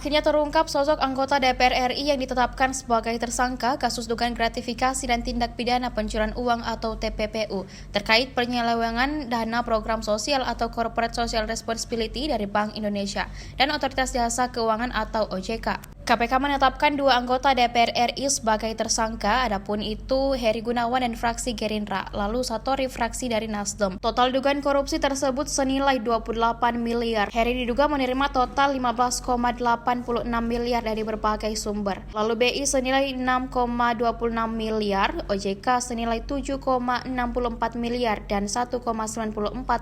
Akhirnya terungkap sosok anggota DPR RI yang ditetapkan sebagai tersangka kasus dugaan gratifikasi dan tindak pidana pencurian uang atau TPPU terkait penyelewengan dana program sosial atau Corporate Social Responsibility dari Bank Indonesia dan Otoritas Jasa Keuangan atau OJK. KPK menetapkan dua anggota DPR RI sebagai tersangka, adapun itu Heri Gunawan dan fraksi Gerindra, lalu Satori fraksi dari Nasdem. Total dugaan korupsi tersebut senilai 28 miliar. Heri diduga menerima total 15,86 miliar dari berbagai sumber. Lalu BI senilai 6,26 miliar, OJK senilai 7,64 miliar, dan 1,94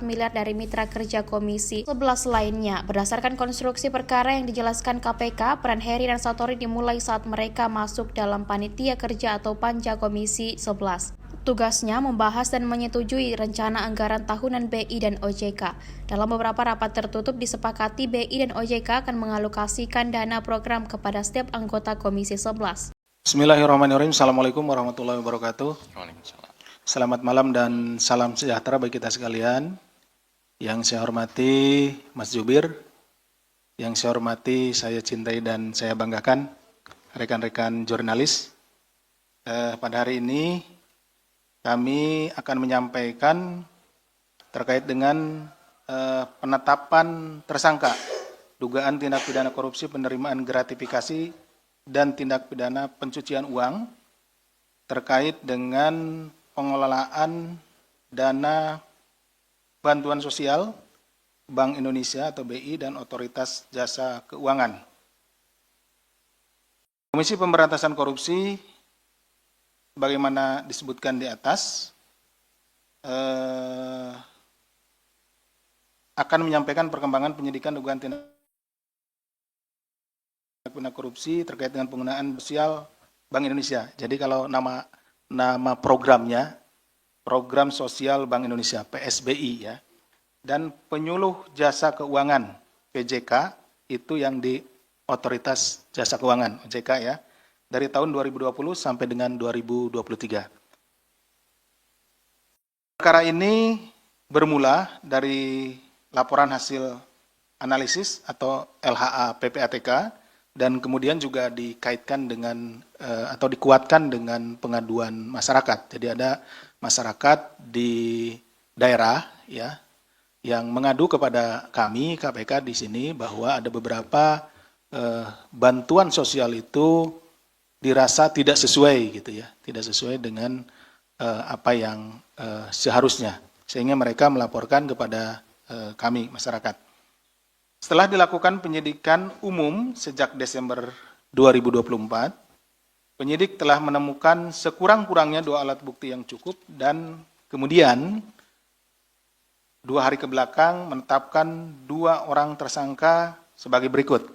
miliar dari mitra kerja Komisi 11 lainnya. Berdasarkan konstruksi perkara yang dijelaskan KPK, peran Heri dan Satori dimulai saat mereka masuk dalam panitia kerja atau panja Komisi 11. Tugasnya membahas dan menyetujui rencana anggaran tahunan BI dan OJK. Dalam beberapa rapat tertutup disepakati BI dan OJK akan mengalokasikan dana program kepada setiap anggota Komisi 11. Bismillahirrahmanirrahim. Assalamualaikum warahmatullahi wabarakatuh. Waalaikumsalam. Selamat malam dan salam sejahtera bagi kita sekalian. Yang saya hormati Mas Jubir, yang saya hormati, saya cintai dan saya banggakan rekan-rekan jurnalis. Pada hari ini kami akan menyampaikan terkait dengan penetapan tersangka dugaan tindak pidana korupsi, penerimaan gratifikasi, dan tindak pidana pencucian uang terkait dengan pengelolaan dana bantuan sosial Bank Indonesia atau BI dan Otoritas Jasa Keuangan. Komisi Pemberantasan Korupsi, bagaimana disebutkan di atas, akan menyampaikan perkembangan penyidikan dugaan tindak pidana korupsi terkait dengan penggunaan sosial Bank Indonesia. Jadi kalau nama programnya, Program Sosial Bank Indonesia, PSBI ya. Dan penyuluh jasa keuangan PJK itu yang di Otoritas Jasa Keuangan OJK ya, dari tahun 2020 sampai dengan 2023. Perkara ini bermula dari laporan hasil analisis atau LHA PPATK dan kemudian juga dikaitkan dengan atau dikuatkan dengan pengaduan masyarakat. Jadi ada masyarakat di daerah ya yang mengadu kepada kami KPK di sini bahwa ada beberapa bantuan sosial itu dirasa tidak sesuai gitu ya, tidak sesuai dengan apa yang seharusnya, sehingga mereka melaporkan kepada kami masyarakat. Setelah dilakukan penyidikan umum sejak Desember 2024, penyidik telah menemukan sekurang-kurangnya 2 alat bukti yang cukup dan kemudian 2 hari kebelakang menetapkan 2 orang tersangka sebagai berikut,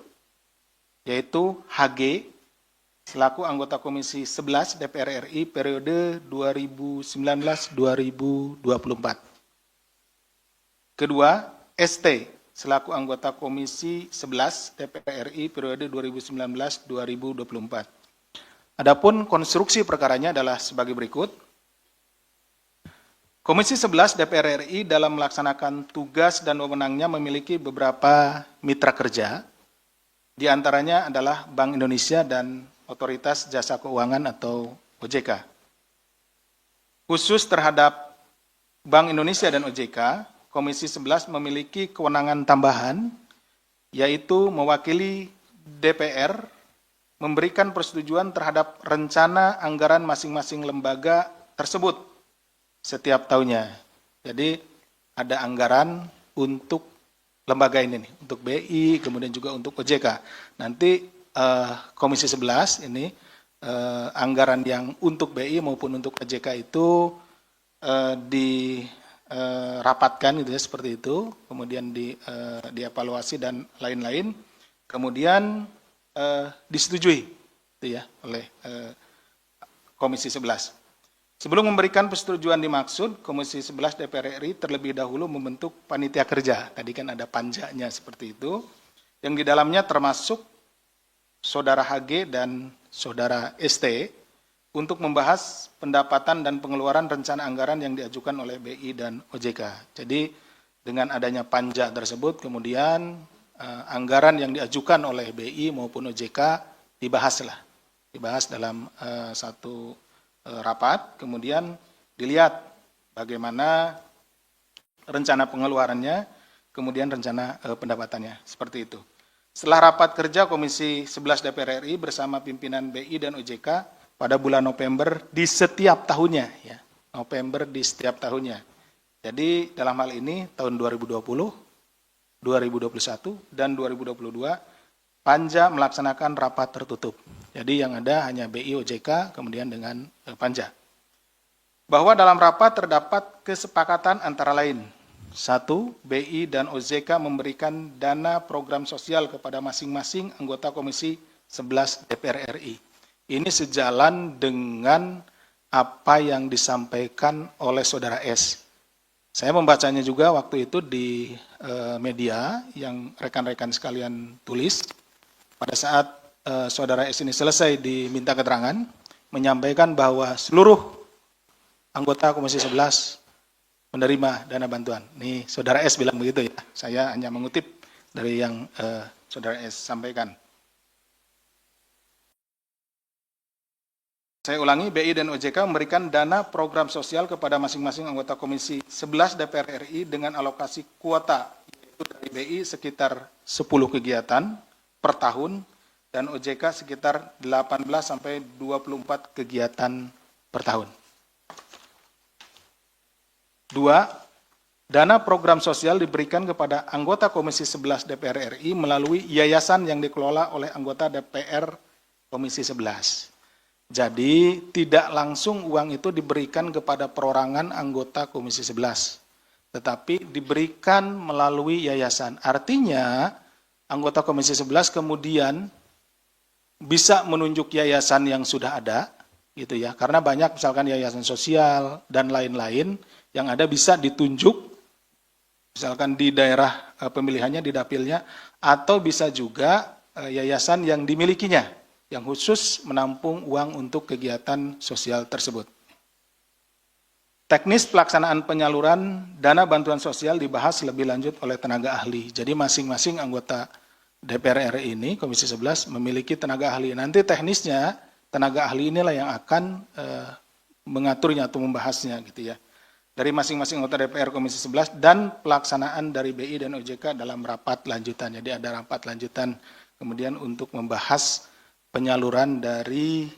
yaitu HG selaku anggota Komisi 11 DPR RI periode 2019-2024. Kedua, ST selaku anggota Komisi 11 DPR RI periode 2019-2024. Adapun konstruksi perkaranya adalah sebagai berikut. Komisi 11 DPR RI dalam melaksanakan tugas dan wewenangnya memiliki beberapa mitra kerja, di antaranya adalah Bank Indonesia dan Otoritas Jasa Keuangan atau OJK. Khusus terhadap Bank Indonesia dan OJK, Komisi 11 memiliki kewenangan tambahan, yaitu mewakili DPR memberikan persetujuan terhadap rencana anggaran masing-masing lembaga tersebut setiap tahunnya. Jadi ada anggaran untuk lembaga ini nih, untuk BI, kemudian juga untuk OJK. Nanti Komisi 11 ini anggaran yang untuk BI maupun untuk OJK itu dirapatkan gitu ya, seperti itu, kemudian dievaluasi dan lain-lain, kemudian disetujui gitu ya oleh Komisi 11. Sebelum memberikan persetujuan dimaksud, Komisi 11 DPR RI terlebih dahulu membentuk panitia kerja. Tadi kan ada panjanya seperti itu, yang di dalamnya termasuk Saudara HG dan Saudara ST untuk membahas pendapatan dan pengeluaran rencana anggaran yang diajukan oleh BI dan OJK. Jadi dengan adanya panja tersebut, kemudian anggaran yang diajukan oleh BI maupun OJK dibahas dalam satu rapat, kemudian dilihat bagaimana rencana pengeluarannya, kemudian rencana pendapatannya, seperti itu. Setelah rapat kerja Komisi 11 DPR RI bersama pimpinan BI dan OJK pada bulan November di setiap tahunnya, ya, November di setiap tahunnya. Jadi dalam hal ini tahun 2020, 2021, dan 2022 Panja melaksanakan rapat tertutup. Jadi yang ada hanya BI, OJK, kemudian dengan Panja. Bahwa dalam rapat terdapat kesepakatan antara lain. 1. BI dan OJK memberikan dana program sosial kepada masing-masing anggota Komisi 11 DPR RI. Ini sejalan dengan apa yang disampaikan oleh Saudara S. Saya membacanya juga waktu itu di media yang rekan-rekan sekalian tulis. Pada saat Saudara S ini selesai diminta keterangan, menyampaikan bahwa seluruh anggota Komisi 11 menerima dana bantuan. Nih, Saudara S bilang begitu ya. Saya hanya mengutip dari yang Saudara S sampaikan. Saya ulangi, BI dan OJK memberikan dana program sosial kepada masing-masing anggota Komisi 11 DPR RI dengan alokasi kuota, yaitu dari BI sekitar 10 kegiatan per tahun, dan OJK sekitar 18 sampai 24 kegiatan per tahun. 2. Dana program sosial diberikan kepada anggota Komisi 11 DPR RI melalui yayasan yang dikelola oleh anggota DPR Komisi 11. Jadi tidak langsung uang itu diberikan kepada perorangan anggota Komisi 11, tetapi diberikan melalui yayasan. Artinya anggota Komisi 11 kemudian bisa menunjuk yayasan yang sudah ada, gitu ya. Karena banyak misalkan yayasan sosial dan lain-lain yang ada bisa ditunjuk, misalkan di daerah pemilihannya, di dapilnya, atau bisa juga yayasan yang dimilikinya, yang khusus menampung uang untuk kegiatan sosial tersebut. Teknis pelaksanaan penyaluran dana bantuan sosial dibahas lebih lanjut oleh tenaga ahli. Jadi masing-masing anggota DPR RI ini, Komisi 11, memiliki tenaga ahli. Nanti teknisnya, tenaga ahli inilah yang akan mengaturnya atau membahasnya, gitu ya. Dari masing-masing anggota DPR Komisi 11 dan pelaksanaan dari BI dan OJK dalam rapat lanjutan. Jadi ada rapat lanjutan kemudian untuk membahas penyaluran dari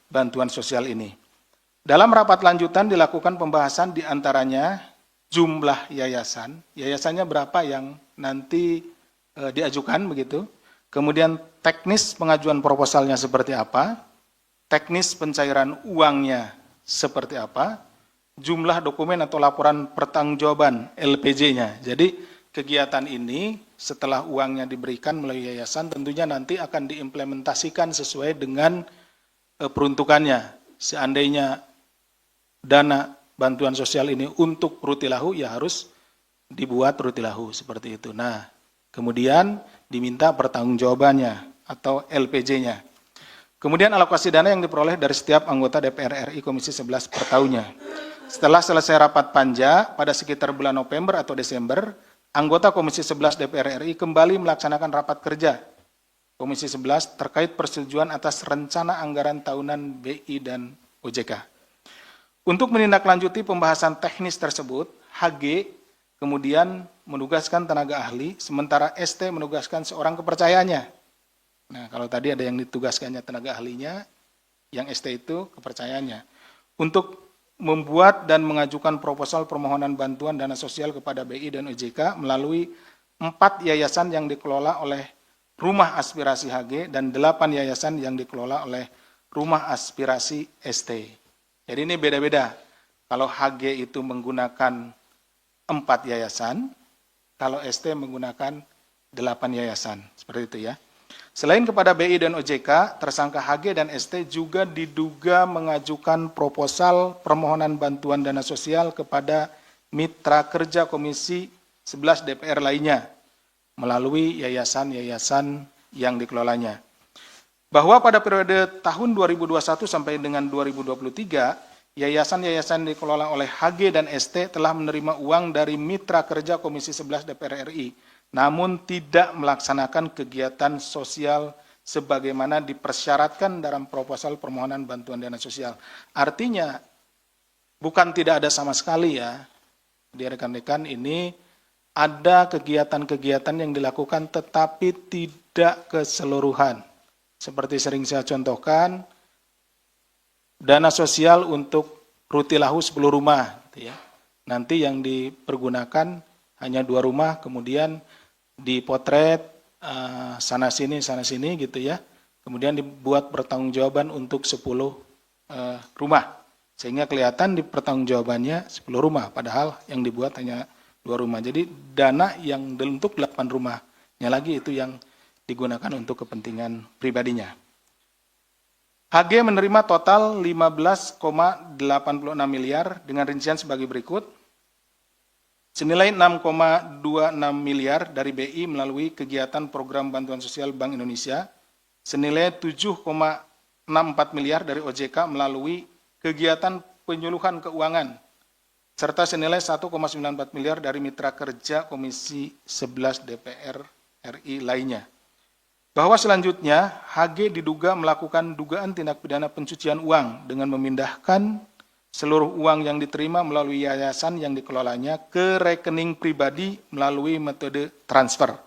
bantuan sosial ini. Dalam rapat lanjutan dilakukan pembahasan diantaranya jumlah yayasan, yayasannya berapa yang nanti diajukan begitu, kemudian teknis pengajuan proposalnya seperti apa, teknis pencairan uangnya seperti apa, jumlah dokumen atau laporan pertanggungjawaban LPJ-nya. Jadi kegiatan ini setelah uangnya diberikan melalui yayasan tentunya nanti akan diimplementasikan sesuai dengan peruntukannya. Seandainya dana bantuan sosial ini untuk rutilahu, ya harus dibuat rutilahu seperti itu. Nah, kemudian diminta pertanggungjawabannya atau LPJ-nya. Kemudian alokasi dana yang diperoleh dari setiap anggota DPR RI Komisi 11 per tahunnya. Setelah selesai rapat panja pada sekitar bulan November atau Desember, anggota Komisi 11 DPR RI kembali melaksanakan rapat kerja Komisi 11 terkait persetujuan atas rencana anggaran tahunan BI dan OJK. Untuk menindaklanjuti pembahasan teknis tersebut, HG kemudian menugaskan tenaga ahli, sementara ST menugaskan seorang kepercayaannya. Nah, kalau tadi ada yang ditugaskannya tenaga ahlinya, yang ST itu kepercayaannya. Untuk membuat dan mengajukan proposal permohonan bantuan dana sosial kepada BI dan OJK melalui 4 yayasan yang dikelola oleh Rumah Aspirasi HG dan 8 yayasan yang dikelola oleh Rumah Aspirasi ST. Jadi ini beda-beda. Kalau HG itu menggunakan 4 yayasan, kalau ST menggunakan 8 yayasan. Seperti itu ya. Selain kepada BI dan OJK, tersangka HG dan ST juga diduga mengajukan proposal permohonan bantuan dana sosial kepada mitra kerja Komisi 11 DPR lainnya melalui yayasan-yayasan yang dikelolanya. Bahwa pada periode tahun 2021 sampai dengan 2023, yayasan-yayasan dikelola oleh HG dan ST telah menerima uang dari mitra kerja Komisi 11 DPR RI namun tidak melaksanakan kegiatan sosial sebagaimana dipersyaratkan dalam proposal permohonan bantuan dana sosial. Artinya, bukan tidak ada sama sekali ya, di rekan-rekan ini ada kegiatan-kegiatan yang dilakukan tetapi tidak keseluruhan. Seperti sering saya contohkan, dana sosial untuk Rutilahu 10 rumah. Gitu ya. Nanti yang dipergunakan hanya 2 rumah, kemudian dipotret sana-sini gitu ya. Kemudian dibuat pertanggungjawaban untuk 10 rumah. Sehingga kelihatan di pertanggungjawabannya 10 rumah, padahal yang dibuat hanya 2 rumah. Jadi dana yang untuk 8 rumahnya lagi itu yang digunakan untuk kepentingan pribadinya. HG menerima total 15,86 miliar dengan rincian sebagai berikut. Senilai 6,26 miliar dari BI melalui kegiatan program bantuan sosial Bank Indonesia. Senilai 7,64 miliar dari OJK melalui kegiatan penyuluhan keuangan. Serta senilai 1,94 miliar dari mitra kerja Komisi 11 DPR RI lainnya. Bahwa selanjutnya HG diduga melakukan dugaan tindak pidana pencucian uang dengan memindahkan seluruh uang yang diterima melalui yayasan yang dikelolanya ke rekening pribadi melalui metode transfer.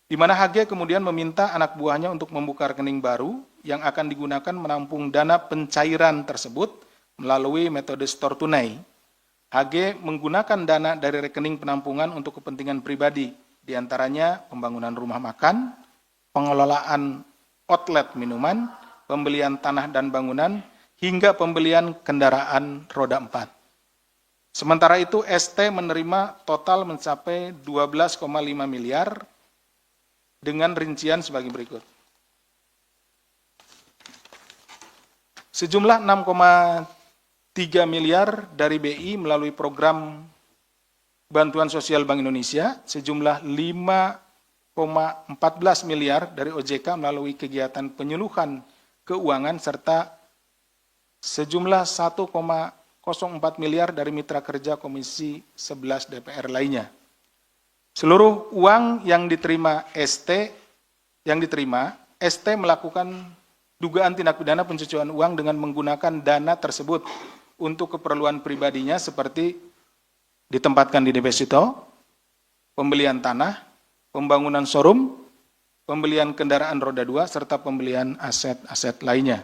Di mana HG kemudian meminta anak buahnya untuk membuka rekening baru yang akan digunakan menampung dana pencairan tersebut melalui metode store tunai. HG menggunakan dana dari rekening penampungan untuk kepentingan pribadi, diantaranya pembangunan rumah makan, pengelolaan outlet minuman, pembelian tanah dan bangunan, hingga pembelian kendaraan roda 4. Sementara itu ST menerima total mencapai 12,5 miliar dengan rincian sebagai berikut. Sejumlah 6,3 miliar dari BI melalui program bantuan sosial Bank Indonesia, sejumlah 5,14 miliar dari OJK melalui kegiatan penyuluhan keuangan, serta sejumlah 1,04 miliar dari mitra kerja Komisi 11 DPR lainnya. Seluruh uang yang diterima ST melakukan dugaan tindak pidana pencucian uang dengan menggunakan dana tersebut untuk keperluan pribadinya seperti ditempatkan di deposito, pembelian tanah, pembangunan showroom, pembelian kendaraan roda 2, serta pembelian aset-aset lainnya.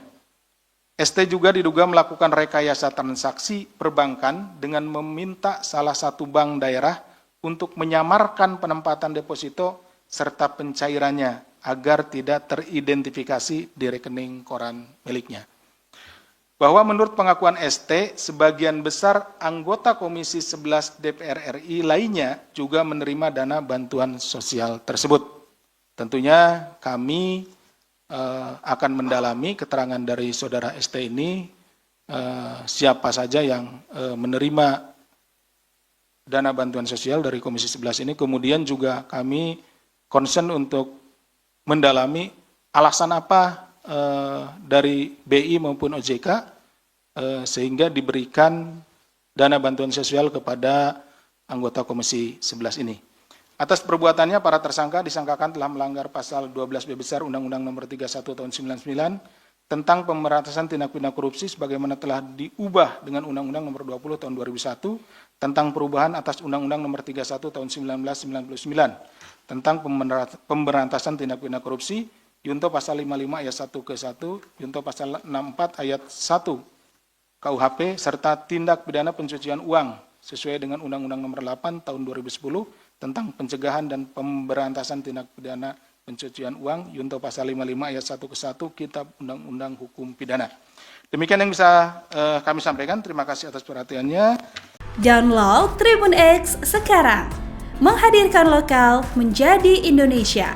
ST juga diduga melakukan rekayasa transaksi perbankan dengan meminta salah satu bank daerah untuk menyamarkan penempatan deposito serta pencairannya agar tidak teridentifikasi di rekening koran miliknya. Bahwa menurut pengakuan ST, sebagian besar anggota Komisi 11 DPR RI lainnya juga menerima dana bantuan sosial tersebut. Tentunya kami akan mendalami keterangan dari saudara ST ini, siapa saja yang menerima dana bantuan sosial dari Komisi 11 ini. Kemudian juga kami concern untuk mendalami alasan apa dari BI maupun OJK sehingga diberikan dana bantuan sosial kepada anggota Komisi 11 ini. Atas perbuatannya, para tersangka disangkakan telah melanggar pasal 12B besar Undang-Undang Nomor 31 Tahun 99 tentang pemberantasan tindak pidana korupsi sebagaimana telah diubah dengan Undang-Undang Nomor 20 Tahun 2001 tentang perubahan atas Undang-Undang Nomor 31 Tahun 1999 tentang pemberantasan tindak pidana korupsi, Junto pasal 55 ayat 1 ke 1, Junto pasal 64 ayat 1 KUHP, serta tindak pidana pencucian uang sesuai dengan Undang-Undang Nomor 8 Tahun 2010 tentang pencegahan dan pemberantasan tindak pidana pencucian uang, Junto pasal 55 ayat 1 ke 1 Kitab Undang-Undang Hukum Pidana. Demikian yang bisa kami sampaikan. Terima kasih atas perhatiannya. Download Tribun X sekarang, menghadirkan lokal menjadi Indonesia.